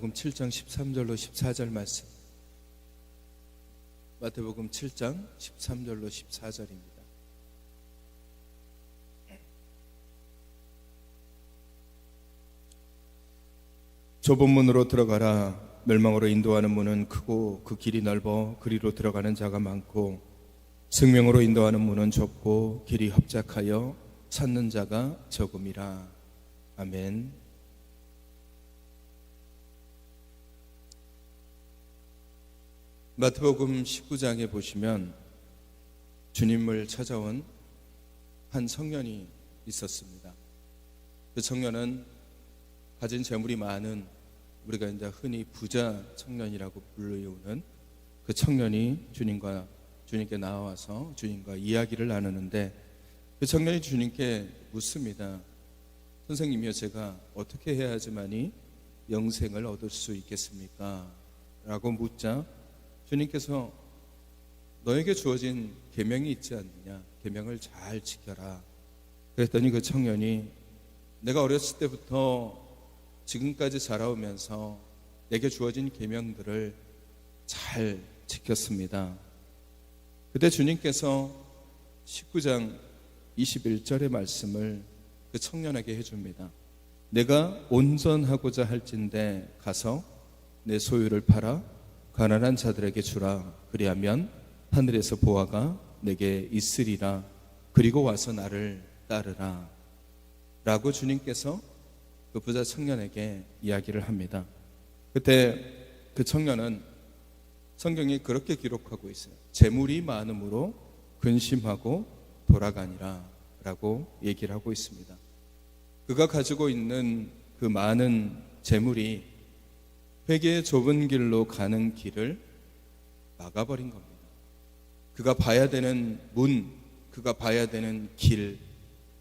마태복음 7장 13절로 14절 말씀. 마태복음 7장 13절로 14절입니다. 좁은 문으로 들어가라. 멸망으로 인도하는 문은 크고 그 길이 넓어 그리로 들어가는 자가 많고, 생명으로 인도하는 문은 좁고 길이 협착하여 찾는 자가 적음이라. 아멘. 마태복음 19장에 보시면 주님을 찾아온 한 청년이 있었습니다. 그 청년은 가진 재물이 많은, 우리가 이제 흔히 부자 청년이라고 불리우는 그 청년이 주님께 나와서 주님과 이야기를 나누는데, 그 청년이 주님께 묻습니다. 선생님이여, 제가 어떻게 해야지만이 영생을 얻을 수 있겠습니까? 라고 묻자 주님께서 너에게 주어진 계명이 있지 않느냐, 계명을 잘 지켜라. 그랬더니 그 청년이 내가 어렸을 때부터 지금까지 자라오면서 내게 주어진 계명들을 잘 지켰습니다. 그때 주님께서 19장 21절의 말씀을 그 청년에게 해줍니다. 내가 온전하고자 할진대 가서 내 소유를 팔아 가난한 자들에게 주라. 그리하면 하늘에서 보화가 내게 있으리라. 그리고 와서 나를 따르라. 라고 주님께서 그 부자 청년에게 이야기를 합니다. 그때 그 청년은 성경에 그렇게 기록하고 있어요. 재물이 많음으로 근심하고 돌아가니라 라고 얘기를 하고 있습니다. 그가 가지고 있는 그 많은 재물이 회개의 좁은 길로 가는 길을 막아버린 겁니다. 그가 봐야 되는 문, 그가 봐야 되는 길,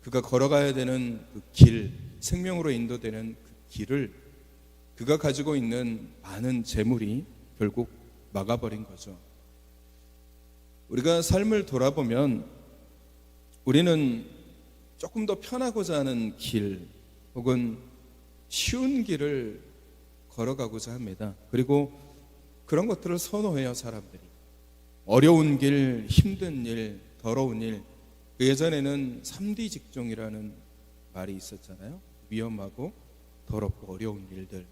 그가 걸어가야 되는 그 길, 생명으로 인도되는 그 길을 그가 가지고 있는 많은 재물이 결국 막아버린 거죠. 우리가 삶을 돌아보면 우리는 조금 더 편하고자 하는 길, 혹은 쉬운 길을 걸어가고자 합니다. 그리고 그런 것들을 선호해요, 사람들이. 어려운 길, 힘든 일, 더러운 일. 그 예전에는 3D 직종이라는 말이 있었잖아요. 위험하고 더럽고 어려운 일들.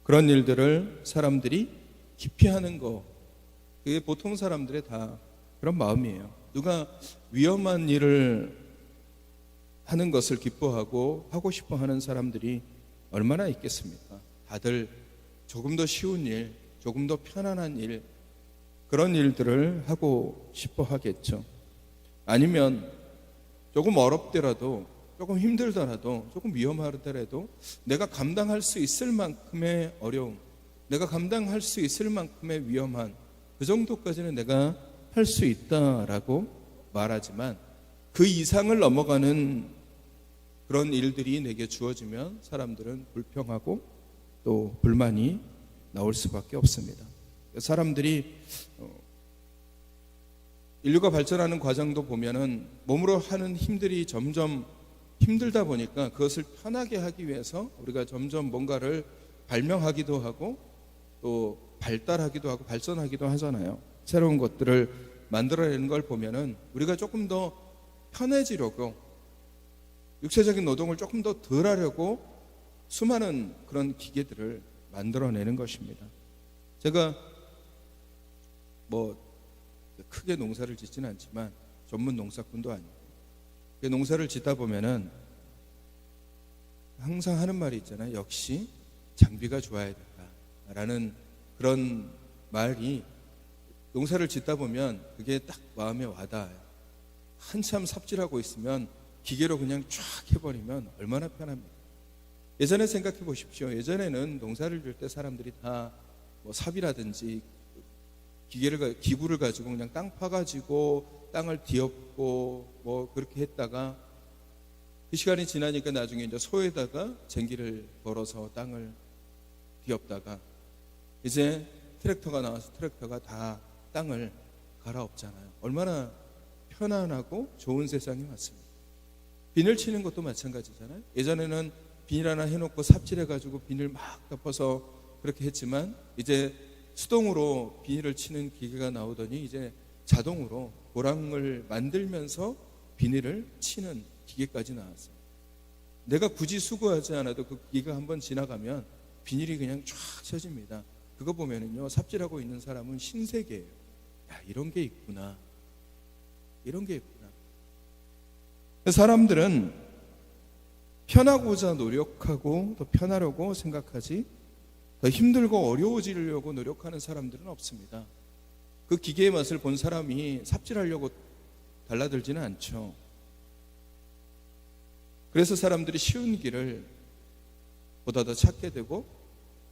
그런 일들을 사람들이 기피하는 거, 그게 보통 사람들의 다 그런 마음이에요. 누가 위험한 일을 하는 것을 기뻐하고 하고 싶어 하는 사람들이 얼마나 있겠습니까? 다들 조금 더 쉬운 일, 조금 더 편안한 일, 그런 일들을 하고 싶어 하겠죠. 아니면 조금 어렵더라도, 조금 힘들더라도, 조금 위험하더라도 내가 감당할 수 있을 만큼의 어려움, 내가 감당할 수 있을 만큼의 위험한, 그 정도까지는 내가 할 수 있다라고 말하지만 그 이상을 넘어가는 그런 일들이 내게 주어지면 사람들은 불평하고 또 불만이 나올 수밖에 없습니다. 사람들이 인류가 발전하는 과정도 보면은 몸으로 하는 힘들이 점점 힘들다 보니까 그것을 편하게 하기 위해서 우리가 점점 뭔가를 발명하기도 하고 또 발달하기도 하고 발전하기도 하잖아요. 새로운 것들을 만들어내는 걸 보면은 우리가 조금 더 편해지려고, 육체적인 노동을 조금 더 덜 하려고 수많은 그런 기계들을 만들어내는 것입니다. 제가 크게 농사를 짓지는 않지만 전문 농사꾼도 아니고, 농사를 짓다 보면은 항상 하는 말이 있잖아요. 역시 장비가 좋아야 된다라는 그런 말이, 농사를 짓다 보면 그게 딱 마음에 와닿아요. 한참 삽질하고 있으면 기계로 그냥 쫙 해버리면 얼마나 편합니까? 예전에 생각해 보십시오. 예전에는 농사를 질 때 사람들이 다 삽이라든지 기구를 가지고 그냥 땅 파가지고 땅을 뒤엎고 그렇게 했다가 그 시간이 지나니까 나중에 이제 소에다가 쟁기를 걸어서 땅을 뒤엎다가 이제 트랙터가 나와서 트랙터가 다 땅을 갈아엎잖아요. 얼마나 편안하고 좋은 세상이 왔습니다. 비늘 치는 것도 마찬가지잖아요. 예전에는 비닐 하나 해놓고 삽질해가지고 비닐 막 덮어서 그렇게 했지만 이제 수동으로 비닐을 치는 기계가 나오더니 이제 자동으로 고랑을 만들면서 비닐을 치는 기계까지 나왔어요. 내가 굳이 수고하지 않아도 그 기계가 한번 지나가면 비닐이 그냥 쫙 쳐집니다. 그거 보면은요, 삽질하고 있는 사람은 신세계예요. 야, 이런 게 있구나. 이런 게 있구나. 사람들은 편하고자 노력하고 더 편하려고 생각하지 더 힘들고 어려워지려고 노력하는 사람들은 없습니다. 그 기계의 맛을 본 사람이 삽질하려고 달라들지는 않죠. 그래서 사람들이 쉬운 길을 보다 더 찾게 되고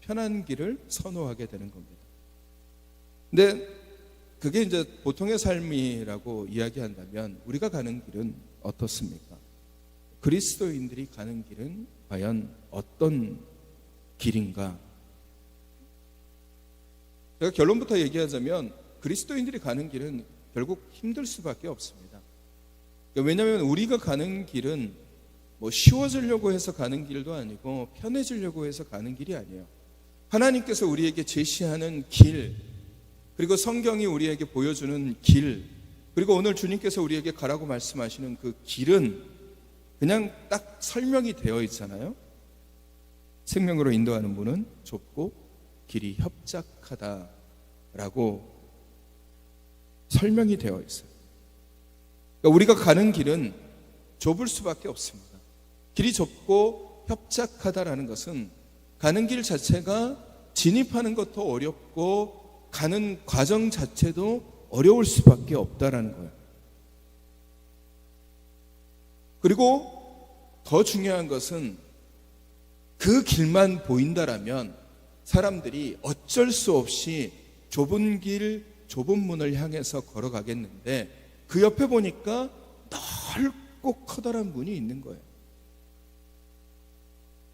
편한 길을 선호하게 되는 겁니다. 근데 그게 이제 보통의 삶이라고 이야기한다면 우리가 가는 길은 어떻습니까? 그리스도인들이 가는 길은 과연 어떤 길인가? 제가 결론부터 얘기하자면 그리스도인들이 가는 길은 결국 힘들 수밖에 없습니다. 왜냐하면 우리가 가는 길은 뭐 쉬워지려고 해서 가는 길도 아니고 편해지려고 해서 가는 길이 아니에요. 하나님께서 우리에게 제시하는 길, 그리고 성경이 우리에게 보여주는 길, 그리고 오늘 주님께서 우리에게 가라고 말씀하시는 그 길은 그냥 딱 설명이 되어 있잖아요. 생명으로 인도하는 문은 좁고 길이 협착하다라고 설명이 되어 있어요. 그러니까 우리가 가는 길은 좁을 수밖에 없습니다. 길이 좁고 협착하다라는 것은 가는 길 자체가 진입하는 것도 어렵고 가는 과정 자체도 어려울 수밖에 없다라는 거예요. 그리고 더 중요한 것은 그 길만 보인다라면 사람들이 어쩔 수 없이 좁은 길, 좁은 문을 향해서 걸어가겠는데 그 옆에 보니까 넓고 커다란 문이 있는 거예요.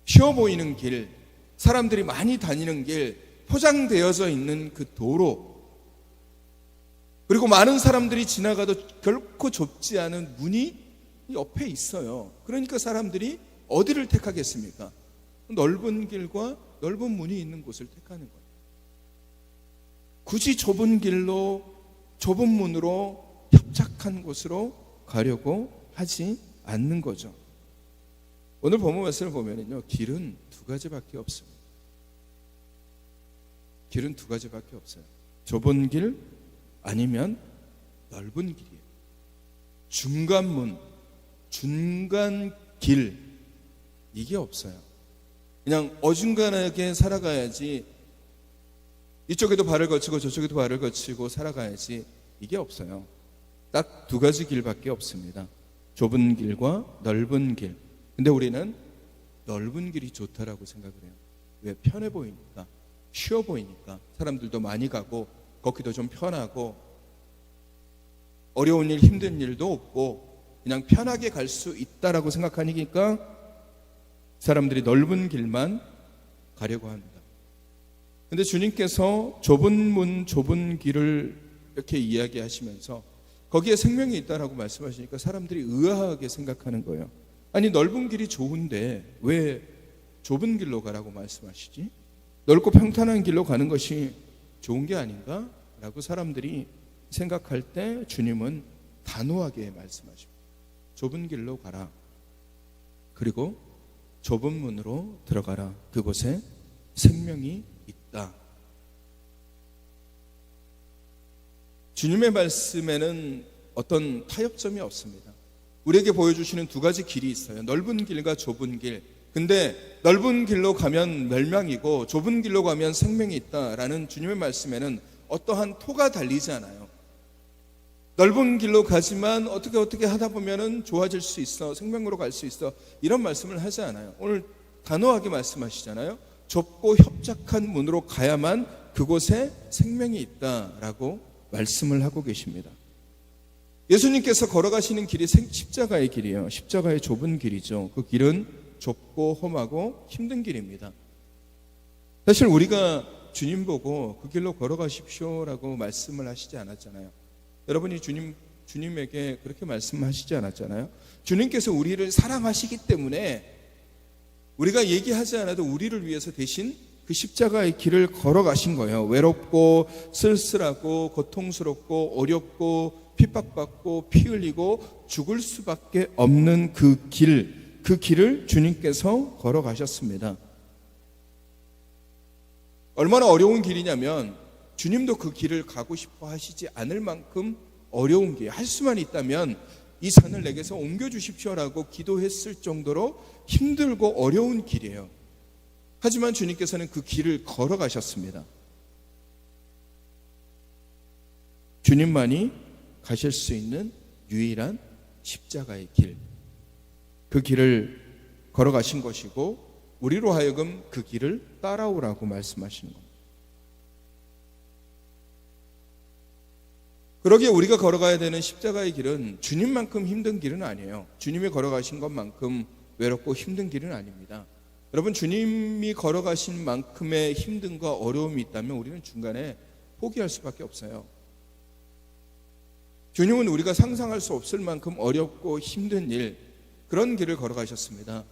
쉬워 보이는 길, 사람들이 많이 다니는 길, 포장되어져 있는 그 도로, 그리고 많은 사람들이 지나가도 결코 좁지 않은 문이 옆에 있어요. 그러니까 사람들이 어디를 택하겠습니까? 넓은 길과 넓은 문이 있는 곳을 택하는 거예요. 굳이 좁은 길로, 좁은 문으로 협착한 곳으로 가려고 하지 않는 거죠. 오늘 본문 말씀을 보면요, 길은 두 가지밖에 없습니다. 길은 두 가지밖에 없어요. 좁은 길 아니면 넓은 길이에요. 중간문, 중간 길, 이게 없어요. 그냥 어중간하게 살아가야지, 이쪽에도 발을 거치고 저쪽에도 발을 거치고 살아가야지, 이게 없어요. 딱 두 가지 길밖에 없습니다. 좁은 길과 넓은 길. 근데 우리는 넓은 길이 좋다라고 생각을 해요. 왜? 편해 보이니까, 쉬워 보이니까, 사람들도 많이 가고 걷기도 좀 편하고 어려운 일, 힘든 일도 없고 그냥 편하게 갈 수 있다라고 생각하니까 사람들이 넓은 길만 가려고 합니다. 근데 주님께서 좁은 문, 좁은 길을 이렇게 이야기하시면서 거기에 생명이 있다라고 말씀하시니까 사람들이 의아하게 생각하는 거예요. 아니, 넓은 길이 좋은데 왜 좁은 길로 가라고 말씀하시지? 넓고 평탄한 길로 가는 것이 좋은 게 아닌가? 라고 사람들이 생각할 때 주님은 단호하게 말씀하십니다. 좁은 길로 가라. 그리고 좁은 문으로 들어가라. 그곳에 생명이 있다. 주님의 말씀에는 어떤 타협점이 없습니다. 우리에게 보여주시는 두 가지 길이 있어요. 넓은 길과 좁은 길. 근데 넓은 길로 가면 멸망이고 좁은 길로 가면 생명이 있다라는 주님의 말씀에는 어떠한 토가 달리지 않아요. 넓은 길로 가지만 어떻게 하다 보면은 좋아질 수 있어, 생명으로 갈 수 있어, 이런 말씀을 하지 않아요. 오늘 단호하게 말씀하시잖아요. 좁고 협착한 문으로 가야만 그곳에 생명이 있다라고 말씀을 하고 계십니다. 예수님께서 걸어가시는 길이 십자가의 길이에요. 십자가의 좁은 길이죠. 그 길은 좁고 험하고 힘든 길입니다. 사실 우리가 주님 보고 그 길로 걸어가십시오라고 말씀을 하시지 않았잖아요. 여러분이 주님에게 그렇게 말씀하시지 않았잖아요. 주님께서 우리를 사랑하시기 때문에 우리가 얘기하지 않아도 우리를 위해서 대신 그 십자가의 길을 걸어가신 거예요. 외롭고 쓸쓸하고 고통스럽고 어렵고 핍박받고 피 흘리고 죽을 수밖에 없는 그 길을 주님께서 걸어가셨습니다. 얼마나 어려운 길이냐면 주님도 그 길을 가고 싶어 하시지 않을 만큼 어려운 길, 할 수만 있다면 이 산을 내게서 옮겨주십시오라고 기도했을 정도로 힘들고 어려운 길이에요. 하지만 주님께서는 그 길을 걸어가셨습니다. 주님만이 가실 수 있는 유일한 십자가의 길, 그 길을 걸어가신 것이고 우리로 하여금 그 길을 따라오라고 말씀하시는 겁니다. 그러기에 우리가 걸어가야 되는 십자가의 길은 주님만큼 힘든 길은 아니에요. 주님이 걸어가신 것만큼 외롭고 힘든 길은 아닙니다. 여러분, 주님이 걸어가신 만큼의 힘듦과 어려움이 있다면 우리는 중간에 포기할 수밖에 없어요. 주님은 우리가 상상할 수 없을 만큼 어렵고 힘든 일, 그런 길을 걸어가셨습니다.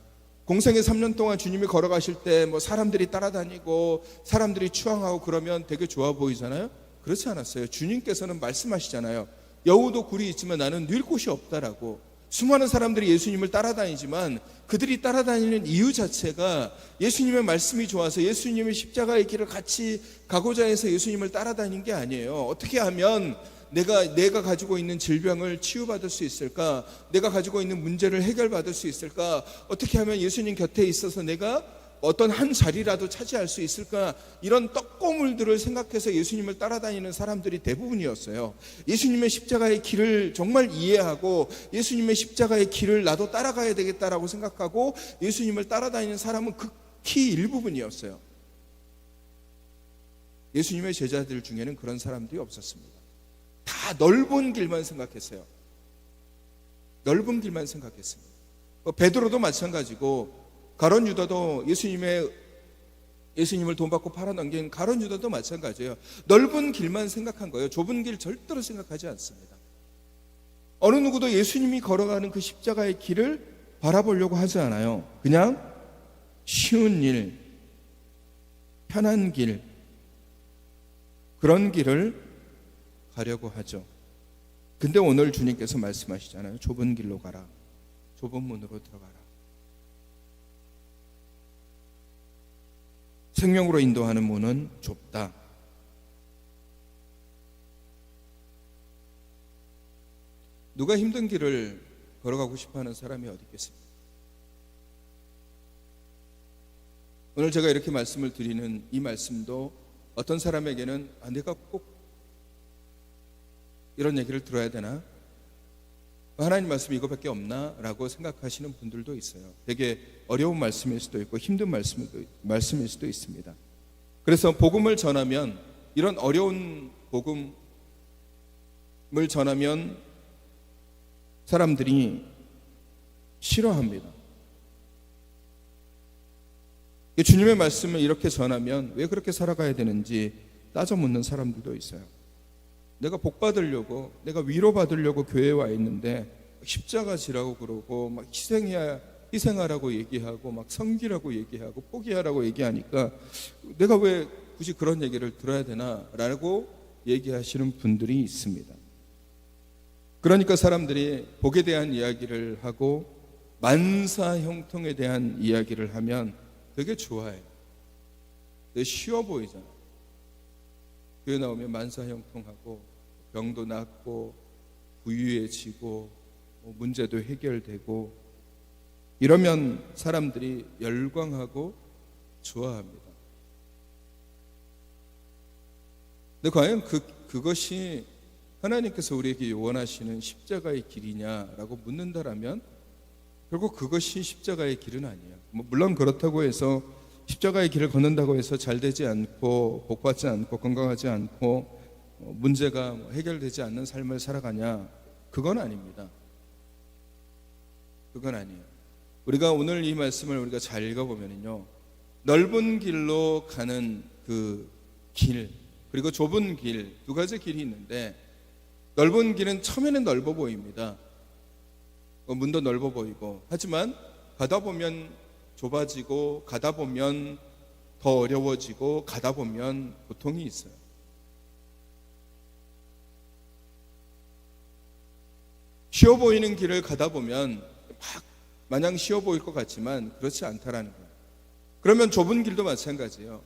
공생의 3년 동안 주님이 걸어가실 때 사람들이 따라다니고 사람들이 추앙하고 그러면 되게 좋아 보이잖아요. 그렇지 않았어요. 주님께서는 말씀하시잖아요. 여우도 굴이 있지만 나는 누일 곳이 없다라고. 수많은 사람들이 예수님을 따라다니지만 그들이 따라다니는 이유 자체가 예수님의 말씀이 좋아서 예수님의 십자가의 길을 같이 가고자 해서 예수님을 따라다닌 게 아니에요. 어떻게 하면 내가 가지고 있는 질병을 치유받을 수 있을까? 내가 가지고 있는 문제를 해결받을 수 있을까? 어떻게 하면 예수님 곁에 있어서 내가 어떤 한 자리라도 차지할 수 있을까? 이런 떡고물들을 생각해서 예수님을 따라다니는 사람들이 대부분이었어요. 예수님의 십자가의 길을 정말 이해하고 예수님의 십자가의 길을 나도 따라가야 되겠다라고 생각하고 예수님을 따라다니는 사람은 극히 일부분이었어요. 예수님의 제자들 중에는 그런 사람들이 없었습니다. 다 넓은 길만 생각했어요. 넓은 길만 생각했습니다. 베드로도 마찬가지고 가룟 유다도 예수님을 돈 받고 팔아넘긴 가룟 유다도 마찬가지예요. 넓은 길만 생각한 거예요. 좁은 길 절대로 생각하지 않습니다. 어느 누구도 예수님이 걸어가는 그 십자가의 길을 바라보려고 하지 않아요. 그냥 쉬운 일, 편한 길, 그런 길을 가려고 하죠. 근데 오늘 주님께서 말씀하시잖아요. 좁은 길로 가라. 좁은 문으로 들어가라. 생명으로 인도하는 문은 좁다. 누가 힘든 길을 걸어가고 싶어하는 사람이 어디 있겠습니까? 오늘 제가 이렇게 말씀을 드리는 이 말씀도 어떤 사람에게는 내가 꼭 이런 얘기를 들어야 되나? 하나님 말씀이 이거밖에 없나? 라고 생각하시는 분들도 있어요. 되게 어려운 말씀일 수도 있고 힘든 말씀일 수도 있습니다. 그래서 복음을 전하면, 이런 어려운 복음을 전하면 사람들이 싫어합니다. 주님의 말씀을 이렇게 전하면 왜 그렇게 살아가야 되는지 따져 묻는 사람들도 있어요. 내가 복 받으려고, 내가 위로 받으려고 교회에 와 있는데 십자가 지라고 그러고 막 희생하라고 얘기하고 막 섬기라고 얘기하고 포기하라고 얘기하니까 내가 왜 굳이 그런 얘기를 들어야 되나라고 얘기하시는 분들이 있습니다. 그러니까 사람들이 복에 대한 이야기를 하고 만사형통에 대한 이야기를 하면 되게 좋아해요. 되게 쉬워 보이잖아요. 교회 나오면 만사형통하고 병도 낫고 부유해지고 문제도 해결되고 이러면 사람들이 열광하고 좋아합니다. 근데 과연 그것이 하나님께서 우리에게 원하시는 십자가의 길이냐라고 묻는다라면 결국 그것이 십자가의 길은 아니에요. 물론 그렇다고 해서 십자가의 길을 걷는다고 해서 잘 되지 않고 복받지 않고 건강하지 않고 문제가 해결되지 않는 삶을 살아가냐? 그건 아닙니다. 그건 아니에요. 우리가 오늘 이 말씀을 우리가 잘 읽어보면요, 넓은 길로 가는 그 길, 그리고 좁은 길, 두 가지 길이 있는데 넓은 길은 처음에는 넓어 보입니다. 문도 넓어 보이고, 하지만 가다 보면 좁아지고 가다 보면 더 어려워지고 가다 보면 고통이 있어요. 쉬워 보이는 길을 가다 보면 마냥 쉬워 보일 것 같지만 그렇지 않다라는 거예요. 그러면 좁은 길도 마찬가지예요.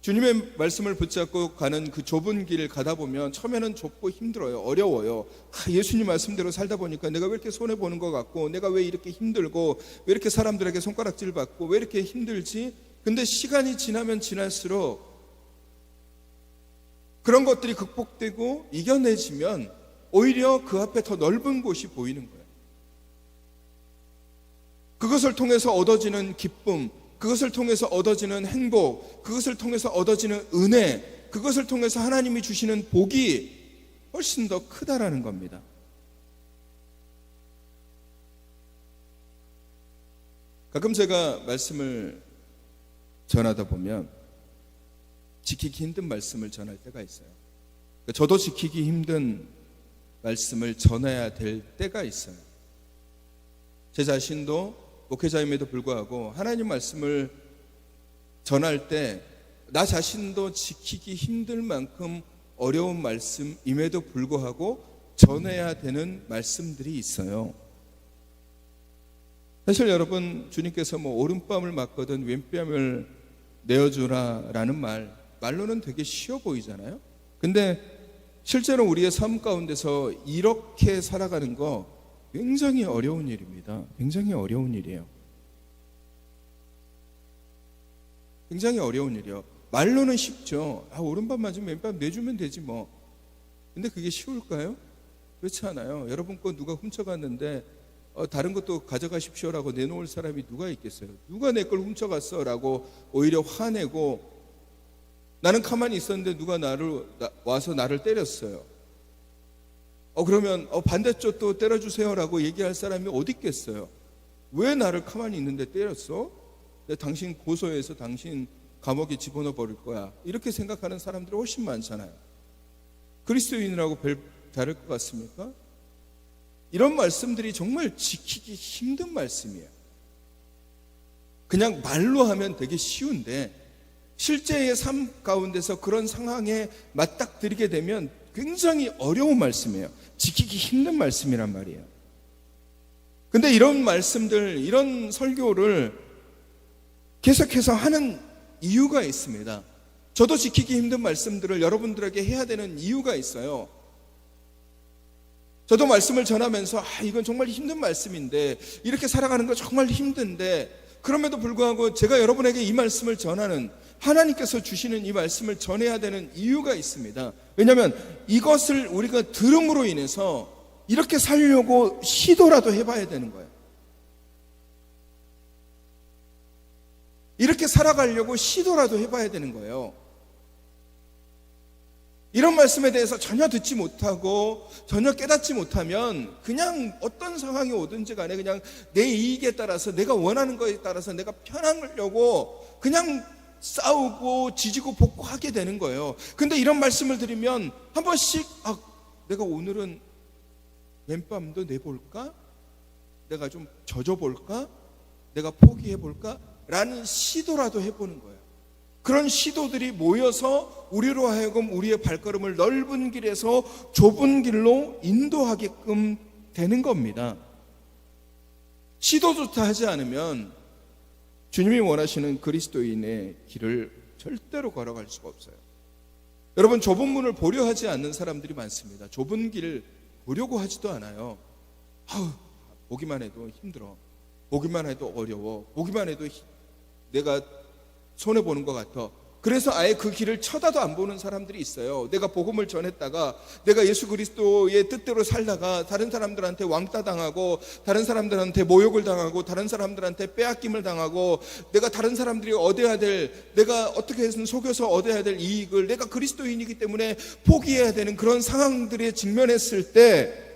주님의 말씀을 붙잡고 가는 그 좁은 길을 가다 보면 처음에는 좁고 힘들어요. 어려워요. 예수님 말씀대로 살다 보니까 내가 왜 이렇게 손해보는 것 같고, 내가 왜 이렇게 힘들고, 왜 이렇게 사람들에게 손가락질 받고, 왜 이렇게 힘들지? 근데 시간이 지나면 지날수록 그런 것들이 극복되고 이겨내지면 오히려 그 앞에 더 넓은 곳이 보이는 거예요. 그것을 통해서 얻어지는 기쁨, 그것을 통해서 얻어지는 행복, 그것을 통해서 얻어지는 은혜, 그것을 통해서 하나님이 주시는 복이 훨씬 더 크다라는 겁니다. 가끔 제가 말씀을 전하다 보면 지키기 힘든 말씀을 전할 때가 있어요. 저도 지키기 힘든 말씀을 전해야 될 때가 있어요. 제 자신도 목회자임에도 불구하고 하나님 말씀을 전할 때 나 자신도 지키기 힘들 만큼 어려운 말씀임에도 불구하고 전해야 되는 말씀들이 있어요. 사실 여러분, 주님께서 오른뺨을 맞거든 왼뺨을 내어주라라는 말로는 되게 쉬워 보이잖아요. 근데 실제로 우리의 삶 가운데서 이렇게 살아가는 거 굉장히 어려운 일입니다. 굉장히 어려운 일이에요. 굉장히 어려운 일이에요. 말로는 쉽죠. 오른밤 맞으면 왼밤 내주면 되지 뭐. 근데 그게 쉬울까요? 그렇지 않아요. 여러분 거 누가 훔쳐갔는데 다른 것도 가져가십시오라고 내놓을 사람이 누가 있겠어요? 누가 내 걸 훔쳐갔어? 라고 오히려 화내고, 나는 가만히 있었는데 누가 와서 나를 때렸어요. 그러면 반대쪽도 때려주세요라고 얘기할 사람이 어디 있겠어요? 왜 나를 가만히 있는데 때렸어? 당신 고소해서 당신 감옥에 집어넣어 버릴 거야. 이렇게 생각하는 사람들이 훨씬 많잖아요. 그리스도인이라고 별 다를 것 같습니까? 이런 말씀들이 정말 지키기 힘든 말씀이에요. 그냥 말로 하면 되게 쉬운데 실제의 삶 가운데서 그런 상황에 맞닥뜨리게 되면 굉장히 어려운 말씀이에요. 지키기 힘든 말씀이란 말이에요. 근데 이런 말씀들, 이런 설교를 계속해서 하는 이유가 있습니다. 저도 지키기 힘든 말씀들을 여러분들에게 해야 되는 이유가 있어요. 저도 말씀을 전하면서 이건 정말 힘든 말씀인데, 이렇게 살아가는 거 정말 힘든데, 그럼에도 불구하고 제가 여러분에게 이 말씀을 전하는, 하나님께서 주시는 이 말씀을 전해야 되는 이유가 있습니다. 왜냐하면 이것을 우리가 들음으로 인해서 이렇게 살려고 시도라도 해봐야 되는 거예요. 이렇게 살아가려고 시도라도 해봐야 되는 거예요. 이런 말씀에 대해서 전혀 듣지 못하고 전혀 깨닫지 못하면 그냥 어떤 상황이 오든지 간에 그냥 내 이익에 따라서, 내가 원하는 것에 따라서 내가 편하려고 그냥 싸우고 지지고 볶고 하게 되는 거예요. 근데 이런 말씀을 드리면 한 번씩 내가 오늘은 왼밤도 내볼까? 내가 좀 젖어볼까? 내가 포기해볼까? 라는 시도라도 해보는 거예요. 그런 시도들이 모여서 우리로 하여금 우리의 발걸음을 넓은 길에서 좁은 길로 인도하게끔 되는 겁니다. 시도조차 하지 않으면 주님이 원하시는 그리스도인의 길을 절대로 걸어갈 수가 없어요. 여러분, 좁은 문을 보려 하지 않는 사람들이 많습니다. 좁은 길을 보려고 하지도 않아요. 보기만 해도 힘들어, 보기만 해도 어려워, 보기만 해도 내가 손해보는 것 같아. 그래서 아예 그 길을 쳐다도 안 보는 사람들이 있어요. 내가 복음을 전했다가, 내가 예수 그리스도의 뜻대로 살다가 다른 사람들한테 왕따 당하고, 다른 사람들한테 모욕을 당하고, 다른 사람들한테 빼앗김을 당하고, 내가 다른 사람들이 얻어야 될, 내가 어떻게 해서든 속여서 얻어야 될 이익을 내가 그리스도인이기 때문에 포기해야 되는 그런 상황들에 직면했을 때,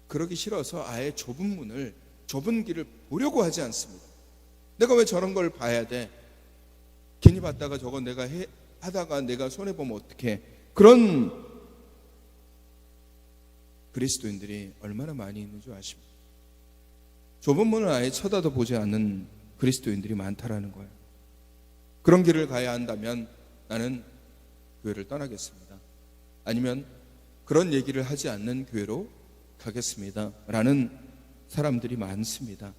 그러기 싫어서 아예 좁은 길을 보려고 하지 않습니다. 내가 왜 저런 걸 봐야 돼? 괜히 봤다가 저거 내가 하다가 내가 손해보면 어떡해? 그런 그리스도인들이 얼마나 많이 있는 줄 아십니까? 좁은 문을 아예 쳐다도 보지 않는 그리스도인들이 많다라는 거예요. 그런 길을 가야 한다면 나는 교회를 떠나겠습니다. 아니면 그런 얘기를 하지 않는 교회로 가겠습니다. 라는 사람들이 많습니다.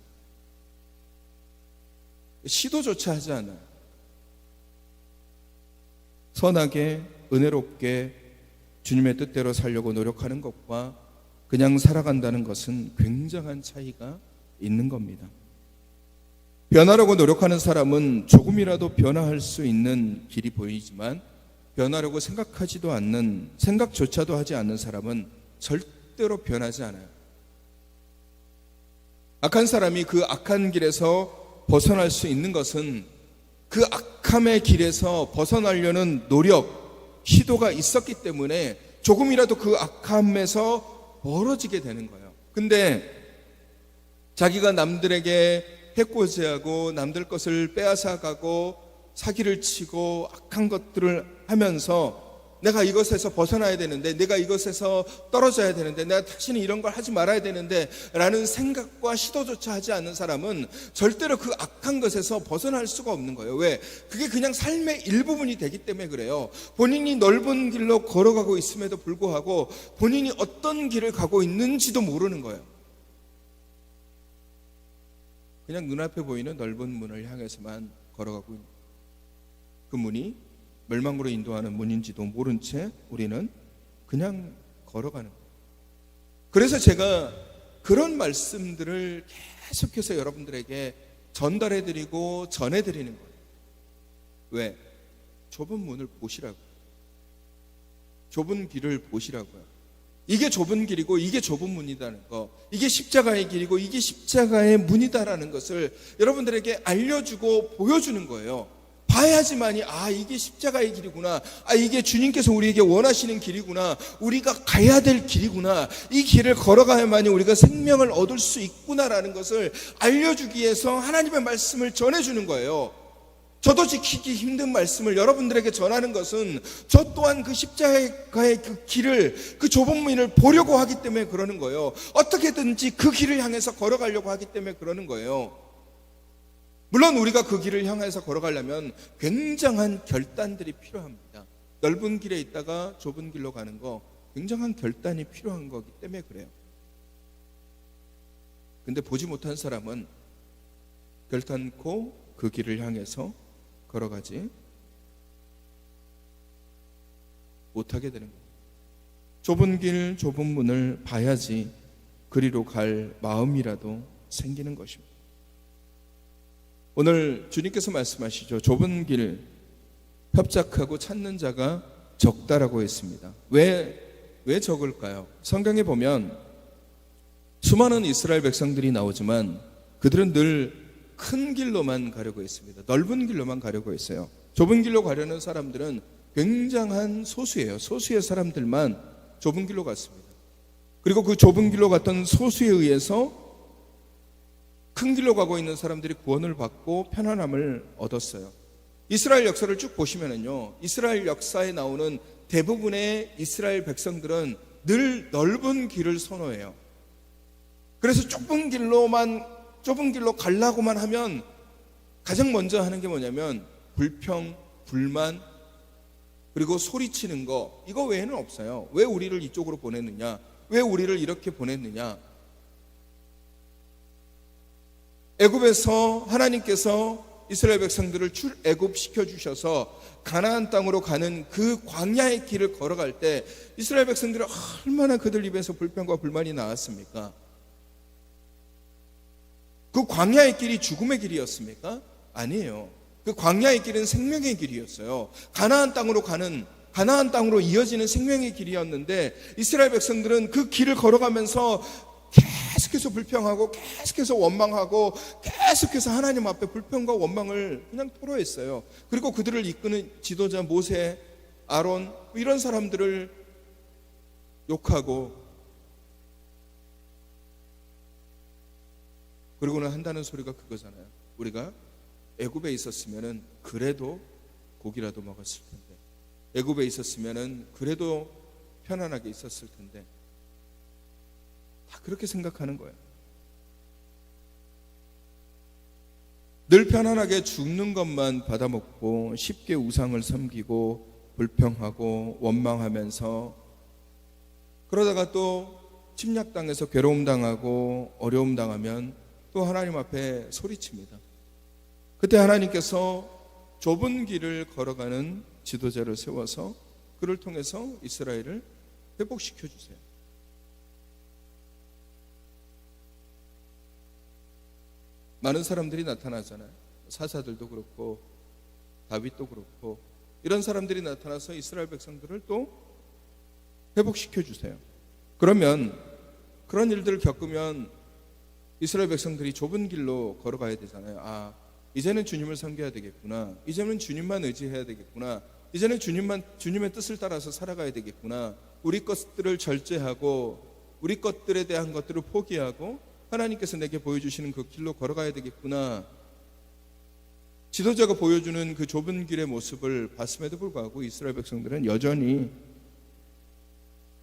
시도조차 하지 않아요. 선하게 은혜롭게 주님의 뜻대로 살려고 노력하는 것과 그냥 살아간다는 것은 굉장한 차이가 있는 겁니다. 변하려고 노력하는 사람은 조금이라도 변화할 수 있는 길이 보이지만 변하려고 생각하지도 않는, 생각조차도 하지 않는 사람은 절대로 변하지 않아요. 악한 사람이 그 악한 길에서 벗어날 수 있는 것은 그 악함의 길에서 벗어나려는 노력, 시도가 있었기 때문에 조금이라도 그 악함에서 멀어지게 되는 거예요. 근데 자기가 남들에게 해코지하고 남들 것을 빼앗아가고 사기를 치고 악한 것들을 하면서 내가 이것에서 벗어나야 되는데, 내가 이것에서 떨어져야 되는데, 내가 다시는 이런 걸 하지 말아야 되는데 라는 생각과 시도조차 하지 않는 사람은 절대로 그 악한 것에서 벗어날 수가 없는 거예요. 왜? 그게 그냥 삶의 일부분이 되기 때문에 그래요. 본인이 넓은 길로 걸어가고 있음에도 불구하고 본인이 어떤 길을 가고 있는지도 모르는 거예요. 그냥 눈앞에 보이는 넓은 문을 향해서만 걸어가고 있는 거예요. 그 문이 멸망으로 인도하는 문인지도 모른 채 우리는 그냥 걸어가는 거예요. 그래서 제가 그런 말씀들을 계속해서 여러분들에게 전달해드리고 전해드리는 거예요. 왜? 좁은 문을 보시라고요. 좁은 길을 보시라고요. 이게 좁은 길이고 이게 좁은 문이라는 거, 이게 십자가의 길이고 이게 십자가의 문이다라는 것을 여러분들에게 알려주고 보여주는 거예요. 봐야지만이 이게 십자가의 길이구나, 이게 주님께서 우리에게 원하시는 길이구나, 우리가 가야 될 길이구나, 이 길을 걸어가야만이 우리가 생명을 얻을 수 있구나라는 것을 알려주기 위해서 하나님의 말씀을 전해주는 거예요. 저도 지키기 힘든 말씀을 여러분들에게 전하는 것은 저 또한 그 십자가의 그 길을, 그 좁은 문을 보려고 하기 때문에 그러는 거예요. 어떻게든지 그 길을 향해서 걸어가려고 하기 때문에 그러는 거예요. 물론 우리가 그 길을 향해서 걸어가려면 굉장한 결단들이 필요합니다. 넓은 길에 있다가 좁은 길로 가는 거 굉장한 결단이 필요한 거기 때문에 그래요. 근데 보지 못한 사람은 결단코 그 길을 향해서 걸어가지 못하게 되는 거예요. 좁은 길, 좁은 문을 봐야지 그리로 갈 마음이라도 생기는 것입니다. 오늘 주님께서 말씀하시죠. 좁은 길 협착하고 찾는 자가 적다라고 했습니다. 왜 적을까요? 성경에 보면 수많은 이스라엘 백성들이 나오지만 그들은 늘 큰 길로만 가려고 했습니다. 넓은 길로만 가려고 했어요. 좁은 길로 가려는 사람들은 굉장한 소수예요. 소수의 사람들만 좁은 길로 갔습니다. 그리고 그 좁은 길로 갔던 소수에 의해서 큰 길로 가고 있는 사람들이 구원을 받고 편안함을 얻었어요. 이스라엘 역사를 쭉 보시면은요, 이스라엘 역사에 나오는 대부분의 이스라엘 백성들은 늘 넓은 길을 선호해요. 그래서 좁은 길로 가려고만 하면 가장 먼저 하는 게 뭐냐면 불평, 불만, 그리고 소리치는 거, 이거 외에는 없어요. 왜 우리를 이쪽으로 보냈느냐? 왜 우리를 이렇게 보냈느냐? 애굽에서 하나님께서 이스라엘 백성들을 출애굽시켜 주셔서 가나안 땅으로 가는 그 광야의 길을 걸어갈 때 이스라엘 백성들이 얼마나 그들 입에서 불평과 불만이 나왔습니까? 그 광야의 길이 죽음의 길이었습니까? 아니에요. 그 광야의 길은 생명의 길이었어요. 가나안 땅으로 이어지는 생명의 길이었는데 이스라엘 백성들은 그 길을 걸어가면서 계속해서 불평하고 계속해서 원망하고 계속해서 하나님 앞에 불평과 원망을 그냥 토로했어요. 그리고 그들을 이끄는 지도자 모세, 아론, 이런 사람들을 욕하고, 그리고는 한다는 소리가 그거잖아요. 우리가 애굽에 있었으면은 그래도 고기라도 먹었을 텐데, 애굽에 있었으면은 그래도 편안하게 있었을 텐데, 다 그렇게 생각하는 거예요. 늘 편안하게 죽는 것만 받아먹고 쉽게 우상을 섬기고 불평하고 원망하면서 그러다가 또 침략당해서 괴로움당하고 어려움당하면 또 하나님 앞에 소리칩니다. 그때 하나님께서 좁은 길을 걸어가는 지도자를 세워서 그를 통해서 이스라엘을 회복시켜 주세요. 많은 사람들이 나타나잖아요. 사사들도 그렇고 다윗도 그렇고 이런 사람들이 나타나서 이스라엘 백성들을 또 회복시켜 주세요. 그러면 그런 일들을 겪으면 이스라엘 백성들이 좁은 길로 걸어가야 되잖아요. 이제는 주님을 섬겨야 되겠구나. 이제는 주님만 의지해야 되겠구나. 이제는 주님의 뜻을 따라서 살아가야 되겠구나. 우리 것들을 절제하고 우리 것들에 대한 것들을 포기하고 하나님께서 내게 보여주시는 그 길로 걸어가야 되겠구나. 지도자가 보여주는 그 좁은 길의 모습을 봤음에도 불구하고 이스라엘 백성들은 여전히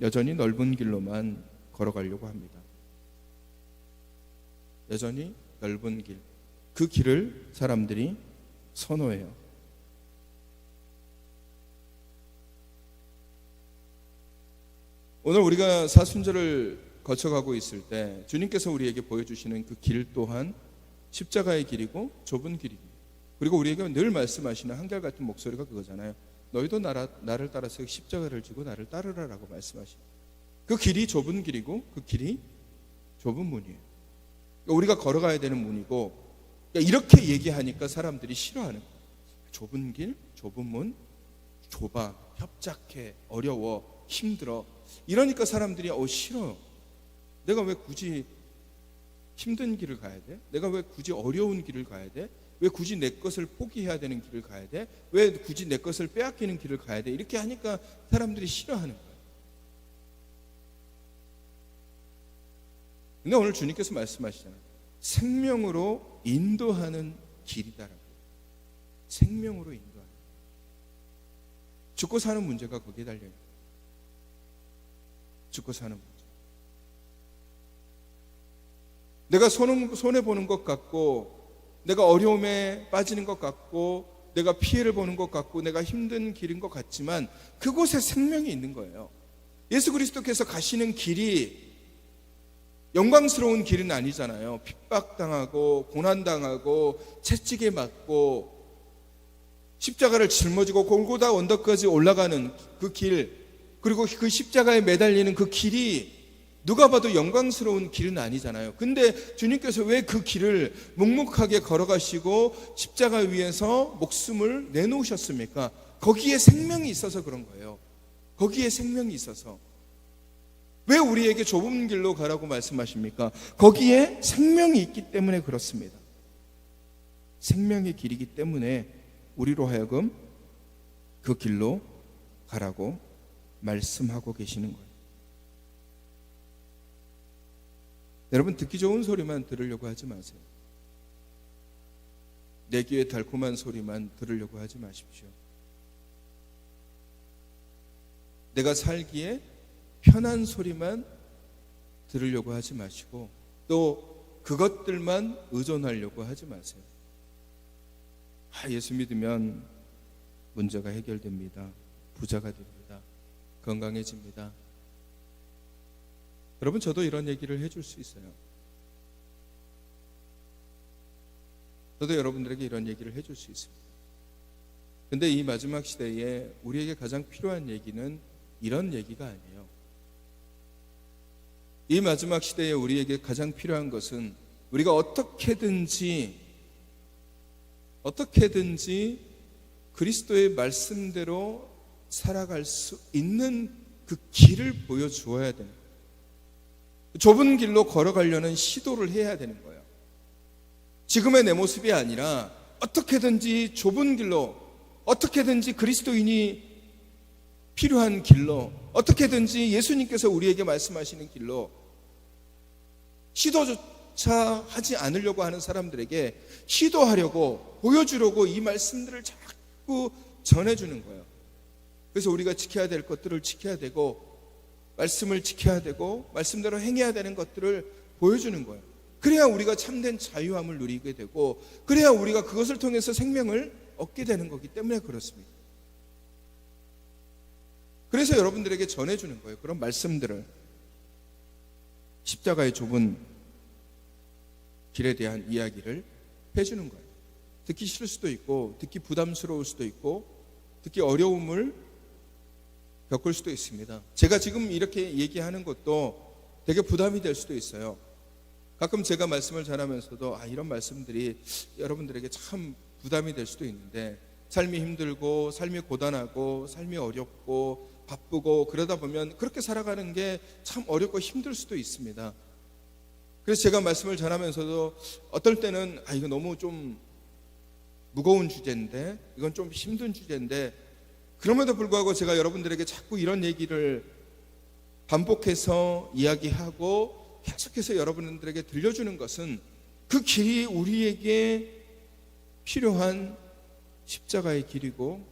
넓은 길로만 걸어가려고 합니다. 여전히 넓은 길, 그 길을 사람들이 선호해요. 오늘 우리가 사순절을 거쳐가고 있을 때 주님께서 우리에게 보여주시는 그 길 또한 십자가의 길이고 좁은 길입니다. 그리고 우리에게 늘 말씀하시는 한결같은 목소리가 그거잖아요. 너희도 나를 따라서 십자가를 지고 나를 따르라라고 말씀하십니다. 그 길이 좁은 길이고 그 길이 좁은 문이에요. 그러니까 우리가 걸어가야 되는 문이고, 그러니까 이렇게 얘기하니까 사람들이 싫어하는 거예요. 좁은 길, 좁은 문, 좁아, 협착해, 어려워, 힘들어. 이러니까 사람들이 싫어요. 내가 왜 굳이 힘든 길을 가야 돼? 내가 왜 굳이 어려운 길을 가야 돼? 왜 굳이 내 것을 포기해야 되는 길을 가야 돼? 왜 굳이 내 것을 빼앗기는 길을 가야 돼? 이렇게 하니까 사람들이 싫어하는 거예요. 근데 오늘 주님께서 말씀하시잖아요. 생명으로 인도하는 길이다라고. 생명으로 인도하는. 죽고 사는 문제가 거기에 달려요. 죽고 사는 문제. 내가 손해보는 것 같고, 내가 어려움에 빠지는 것 같고, 내가 피해를 보는 것 같고, 내가 힘든 길인 것 같지만 그곳에 생명이 있는 거예요. 예수 그리스도께서 가시는 길이 영광스러운 길은 아니잖아요. 핍박당하고 고난당하고 채찍에 맞고 십자가를 짊어지고 골고다 언덕까지 올라가는 그 길, 그리고 그 십자가에 매달리는 그 길이 누가 봐도 영광스러운 길은 아니잖아요. 근데 주님께서 왜 그 길을 묵묵하게 걸어가시고 십자가 위에서 목숨을 내놓으셨습니까? 거기에 생명이 있어서 그런 거예요. 거기에 생명이 있어서. 왜 우리에게 좁은 길로 가라고 말씀하십니까? 거기에 생명이 있기 때문에 그렇습니다. 생명의 길이기 때문에 우리로 하여금 그 길로 가라고 말씀하고 계시는 거예요. 여러분, 듣기 좋은 소리만 들으려고 하지 마세요. 내 귀에 달콤한 소리만 들으려고 하지 마십시오. 내가 살기에 편한 소리만 들으려고 하지 마시고 또 그것들만 의존하려고 하지 마세요. 예수 믿으면 문제가 해결됩니다. 부자가 됩니다. 건강해집니다. 여러분, 저도 이런 얘기를 해줄 수 있어요. 저도 여러분들에게 이런 얘기를 해줄 수 있습니다. 근데 이 마지막 시대에 우리에게 가장 필요한 얘기는 이런 얘기가 아니에요. 이 마지막 시대에 우리에게 가장 필요한 것은 우리가 어떻게든지 그리스도의 말씀대로 살아갈 수 있는 그 길을 보여주어야 되는 거예요. 좁은 길로 걸어가려는 시도를 해야 되는 거예요. 지금의 내 모습이 아니라 어떻게든지 좁은 길로, 어떻게든지 그리스도인이 필요한 길로, 어떻게든지 예수님께서 우리에게 말씀하시는 길로 시도조차 하지 않으려고 하는 사람들에게 시도하려고, 보여주려고 이 말씀들을 자꾸 전해주는 거예요. 그래서 우리가 지켜야 될 것들을 지켜야 되고 말씀을 지켜야 되고 말씀대로 행해야 되는 것들을 보여주는 거예요. 그래야 우리가 참된 자유함을 누리게 되고, 그래야 우리가 그것을 통해서 생명을 얻게 되는 거기 때문에 그렇습니다. 그래서 여러분들에게 전해주는 거예요. 그런 말씀들을, 십자가의 좁은 길에 대한 이야기를 해주는 거예요. 듣기 싫을 수도 있고, 듣기 부담스러울 수도 있고, 듣기 어려움을 겪을 수도 있습니다. 제가 지금 이렇게 얘기하는 것도 되게 부담이 될 수도 있어요. 가끔 제가 말씀을 전하면서도 이런 말씀들이 여러분들에게 참 부담이 될 수도 있는데, 삶이 힘들고 삶이 고단하고 삶이 어렵고 바쁘고 그러다 보면 그렇게 살아가는 게 참 어렵고 힘들 수도 있습니다. 그래서 제가 말씀을 전하면서도 어떨 때는 이거 너무 좀 무거운 주제인데, 이건 좀 힘든 주제인데, 그럼에도 불구하고 제가 여러분들에게 자꾸 이런 얘기를 반복해서 이야기하고 계속해서 여러분들에게 들려주는 것은 그 길이 우리에게 필요한 십자가의 길이고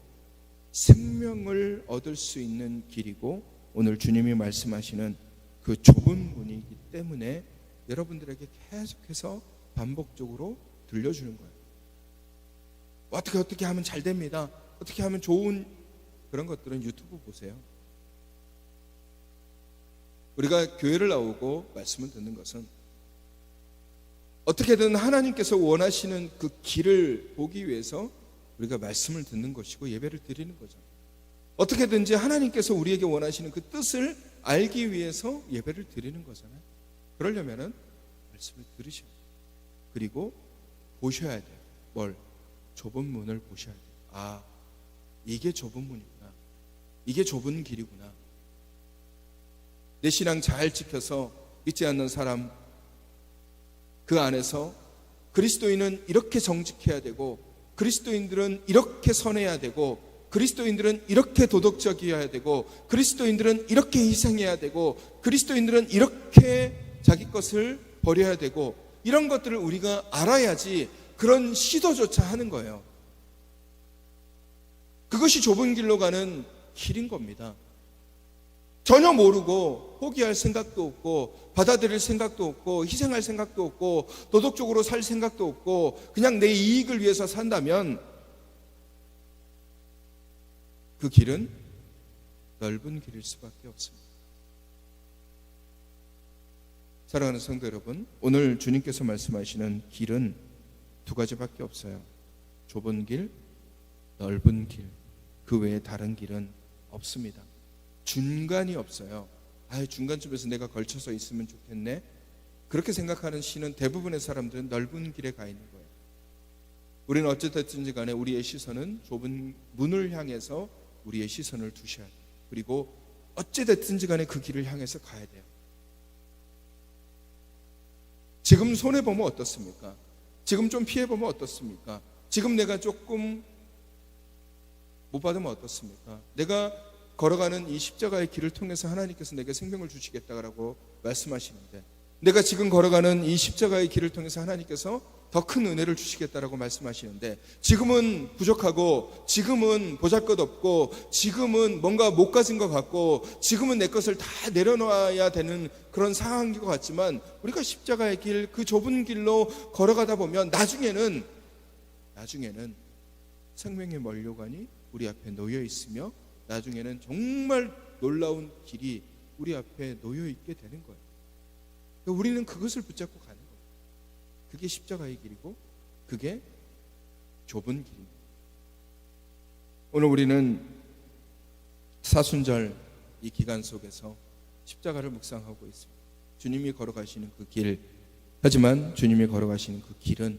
생명을 얻을 수 있는 길이고, 오늘 주님이 말씀하시는 그 좁은 문이기 때문에 여러분들에게 계속해서 반복적으로 들려주는 거예요. 어떻게 하면 잘 됩니다. 어떻게 하면 좋은, 그런 것들은 유튜브 보세요. 우리가 교회를 나오고 말씀을 듣는 것은 어떻게든 하나님께서 원하시는 그 길을 보기 위해서 우리가 말씀을 듣는 것이고 예배를 드리는 거죠. 어떻게든지 하나님께서 우리에게 원하시는 그 뜻을 알기 위해서 예배를 드리는 거잖아요. 그러려면은 말씀을 들으셔야 돼요. 그리고 보셔야 돼요. 뭘? 좁은 문을 보셔야 돼요. 이게 좁은 문이구나. 이게 좁은 길이구나. 내 신앙 잘 지켜서 믿지 않는 사람, 그 안에서 그리스도인은 이렇게 정직해야 되고, 그리스도인들은 이렇게 선해야 되고, 그리스도인들은 이렇게 도덕적이어야 되고, 그리스도인들은 이렇게 희생해야 되고, 그리스도인들은 이렇게 자기 것을 버려야 되고, 이런 것들을 우리가 알아야지 그런 시도조차 하는 거예요. 그것이 좁은 길로 가는 길인 겁니다. 전혀 모르고 포기할 생각도 없고 받아들일 생각도 없고 희생할 생각도 없고 도덕적으로 살 생각도 없고 그냥 내 이익을 위해서 산다면 그 길은 넓은 길일 수밖에 없습니다. 사랑하는 성도 여러분, 오늘 주님께서 말씀하시는 길은 두 가지밖에 없어요. 좁은 길, 넓은 길. 그 외에 다른 길은 없습니다. 중간이 없어요. 중간쯤에서 내가 걸쳐서 있으면 좋겠네. 그렇게 생각하는 시는 대부분의 사람들은 넓은 길에 가 있는 거예요. 우리는 어찌됐든지 간에 우리의 시선은 좁은 문을 향해서 우리의 시선을 두셔야 돼요. 그리고 어찌됐든지 간에 그 길을 향해서 가야 돼요. 지금 손해보면 어떻습니까? 지금 좀 피해보면 어떻습니까? 지금 내가 조금 못 받으면 어떻습니까? 내가 걸어가는 이 십자가의 길을 통해서 하나님께서 내게 생명을 주시겠다라고 말씀하시는데, 내가 지금 걸어가는 이 십자가의 길을 통해서 하나님께서 더 큰 은혜를 주시겠다라고 말씀하시는데, 지금은 부족하고 지금은 보잘것없고 지금은 뭔가 못 가진 것 같고 지금은 내 것을 다 내려놓아야 되는 그런 상황인 것 같지만, 우리가 십자가의 길, 그 좁은 길로 걸어가다 보면 나중에는 생명의 면류관이 우리 앞에 놓여 있으며, 나중에는 정말 놀라운 길이 우리 앞에 놓여 있게 되는 거예요. 우리는 그것을 붙잡고 가는 거예요. 그게 십자가의 길이고 그게 좁은 길입니다. 오늘 우리는 사순절 이 기간 속에서 십자가를 묵상하고 있습니다. 주님이 걸어가시는 그 길, 하지만 주님이 걸어가시는 그 길은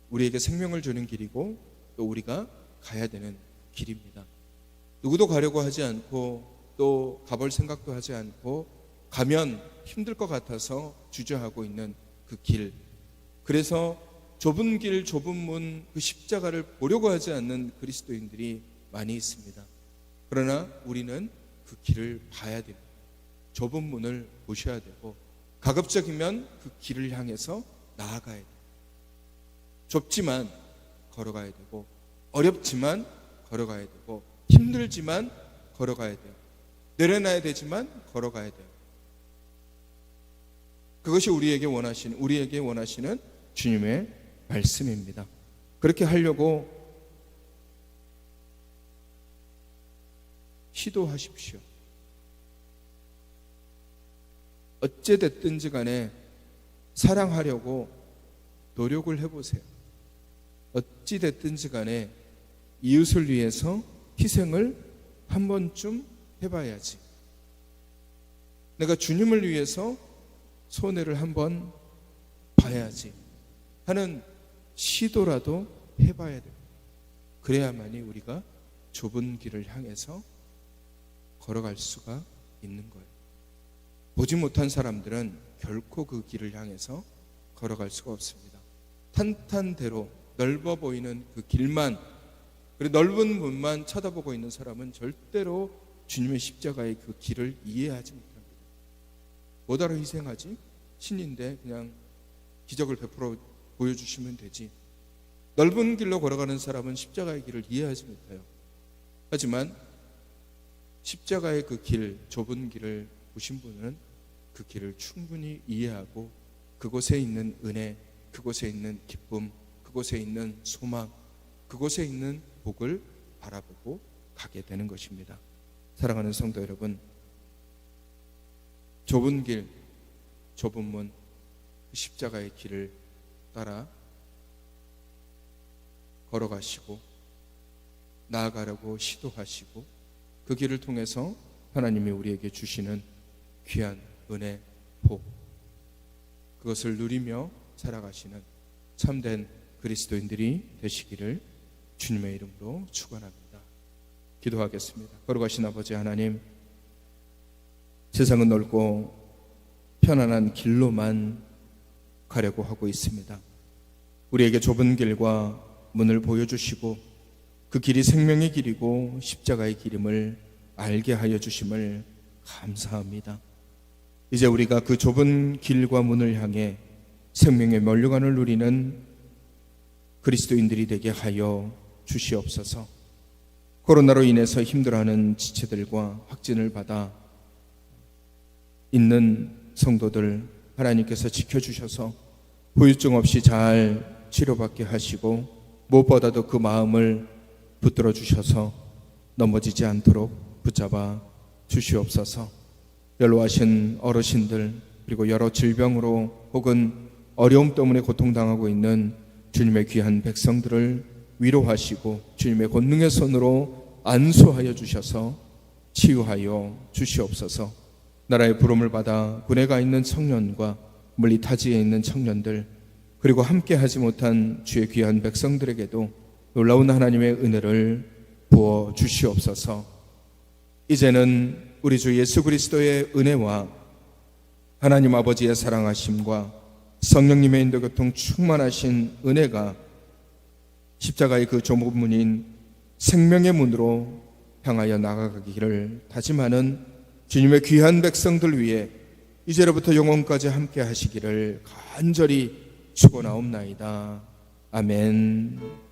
우리에게 생명을 주는 길이고 또 우리가 가야 되는 길입니다. 누구도 가려고 하지 않고 또 가볼 생각도 하지 않고 가면 힘들 것 같아서 주저하고 있는 그 길, 그래서 좁은 길, 좁은 문, 그 십자가를 보려고 하지 않는 그리스도인들이 많이 있습니다. 그러나 우리는 그 길을 봐야 됩니다. 좁은 문을 보셔야 되고, 가급적이면 그 길을 향해서 나아가야 돼요. 좁지만 걸어가야 되고, 어렵지만 걸어가야 되고, 힘들지만 걸어가야 돼요. 내려놔야 되지만 걸어가야 돼요. 그것이 우리에게 원하시는 주님의 말씀입니다. 그렇게 하려고 시도하십시오. 어찌됐든지 간에 사랑하려고 노력을 해보세요. 어찌됐든지 간에 이웃을 위해서 희생을 한 번쯤 해봐야지. 내가 주님을 위해서 손해를 한번 봐야지 하는 시도라도 해봐야 돼요. 그래야만이 우리가 좁은 길을 향해서 걸어갈 수가 있는 거예요. 보지 못한 사람들은 결코 그 길을 향해서 걸어갈 수가 없습니다. 탄탄대로 넓어 보이는 그 길만, 그리고 넓은 문만 쳐다보고 있는 사람은 절대로 주님의 십자가의 그 길을 이해하지 못합니다. 뭐하러 희생하지? 신인데 그냥 기적을 베풀어 보여주시면 되지. 넓은 길로 걸어가는 사람은 십자가의 길을 이해하지 못해요. 하지만 십자가의 그 길, 좁은 길을 보신 분은 그 길을 충분히 이해하고 그곳에 있는 은혜, 그곳에 있는 기쁨, 그곳에 있는 소망, 그곳에 있는 복을 바라보고 가게 되는 것입니다. 사랑하는 성도 여러분, 좁은 길, 좁은 문, 십자가의 길을 따라 걸어가시고 나아가려고 시도하시고 그 길을 통해서 하나님이 우리에게 주시는 귀한 은혜, 복, 그것을 누리며 살아가시는 참된 그리스도인들이 되시기를 주님의 이름으로 축원합니다. 기도하겠습니다. 거룩하신 아버지 하나님, 세상은 넓고 편안한 길로만 가려고 하고 있습니다. 우리에게 좁은 길과 문을 보여주시고 그 길이 생명의 길이고 십자가의 길임을 알게 하여 주심을 감사합니다. 이제 우리가 그 좁은 길과 문을 향해 생명의 면류관을 누리는 그리스도인들이 되게 하여 주시옵소서. 코로나로 인해서 힘들어하는 지체들과 확진을 받아 있는 성도들 하나님께서 지켜주셔서 후유증 없이 잘 치료받게 하시고 무엇보다도 그 마음을 붙들어 주셔서 넘어지지 않도록 붙잡아 주시옵소서. 연로하신 어르신들, 그리고 여러 질병으로 혹은 어려움 때문에 고통당하고 있는 주님의 귀한 백성들을 위로하시고 주님의 권능의 손으로 안수하여 주셔서 치유하여 주시옵소서. 나라의 부름을 받아 군에 가 있는 청년과 멀리 타지에 있는 청년들, 그리고 함께 하지 못한 주의 귀한 백성들에게도 놀라운 하나님의 은혜를 부어 주시옵소서. 이제는 우리 주 예수 그리스도의 은혜와 하나님 아버지의 사랑하심과 성령님의 인도교통 충만하신 은혜가 십자가의 그 좁은 문인 생명의 문으로 향하여 나아가기를 다짐하는 주님의 귀한 백성들 위해 이제로부터 영원까지 함께 하시기를 간절히 축원하옵나이다. 아멘.